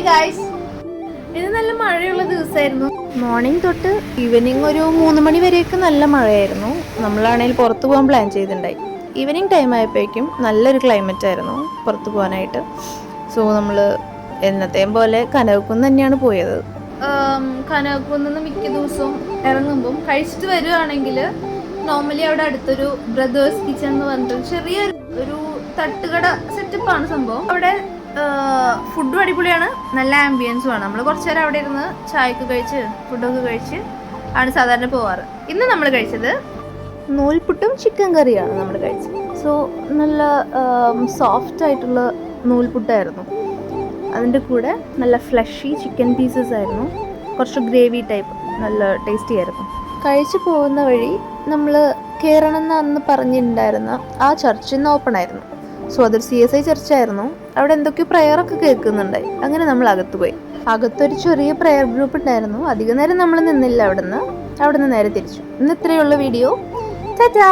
Guys, ഇത് നല്ല മഴയുള്ള ദിവസമായിരുന്നു. മോർണിംഗ് തൊട്ട് ഈവനിങ് ഒരു 3 മണി വരെയൊക്കെ നല്ല മഴയായിരുന്നു. നമ്മളാണെങ്കിൽ പുറത്ത് പോകാൻ പ്ലാൻ ചെയ്തിട്ടുണ്ടായി. ഈവനിങ് ടൈം ആയപ്പോഴേക്കും നല്ലൊരു ക്ലൈമറ്റ് ആയിരുന്നു പുറത്ത് പോകാനായിട്ട്. സോ നമ്മൾ എന്നത്തെയും പോലെ കനകക്കുന്ന് തന്നെയാണ് പോയത്. കനകക്കുന്ന് മിക്ക ദിവസവും ഇറങ്ങുമ്പം കഴിച്ചിട്ട് വരുവാണെങ്കിൽ നോർമലി അവിടെ അടുത്തൊരു ബ്രദേഴ്സ് കിച്ചൺ എന്ന് പറഞ്ഞിട്ട് ചെറിയൊരു തട്ടുകട സെറ്റപ്പാണ് സംഭവം. അവിടെ ഫുഡും അടിപൊളിയാണ്, നല്ല ആംബിയൻസും ആണ്. നമ്മൾ കുറച്ച് നേരം അവിടെ ഇരുന്ന് ചായയൊക്കെ കഴിച്ച് ഫുഡൊക്കെ കഴിച്ച് ആണ് സാധാരണ പോവാറ്. ഇന്ന് നമ്മൾ കഴിച്ചത് നൂൽപുട്ടും ചിക്കൻ കറിയാണ് നമ്മൾ കഴിച്ചത്. സോ നല്ല സോഫ്റ്റ് ആയിട്ടുള്ള നൂൽപുട്ടായിരുന്നു. അതിൻ്റെ കൂടെ നല്ല ഫ്ലഷി ചിക്കൻ പീസസ് ആയിരുന്നു. കുറച്ച് ഗ്രേവി ടൈപ്പ്, നല്ല ടേസ്റ്റി ആയിരുന്നു. കഴിച്ചു പോകുന്ന വഴി നമ്മൾ കയറണം എന്ന് അന്ന് പറഞ്ഞിട്ടുണ്ടായിരുന്ന ആ ചർച്ച് ഇന്ന് ഓപ്പൺ ആയിരുന്നു. സോ അതൊരു CSI ചർച്ചായിരുന്നു. അവിടെ എന്തൊക്കെയോ പ്രയറൊക്കെ കേൾക്കുന്നുണ്ടായി. അങ്ങനെ നമ്മൾ അകത്ത് പോയി. അകത്തൊരു ചെറിയ പ്രയർ ഗ്രൂപ്പ് ഉണ്ടായിരുന്നു. അധികം നേരം നമ്മൾ നിന്നില്ല. അവിടെ നിന്ന് നേരെ തിരിച്ചു. ഇന്ന് ഇത്രയുള്ള വീഡിയോ. ടാറ്റാ.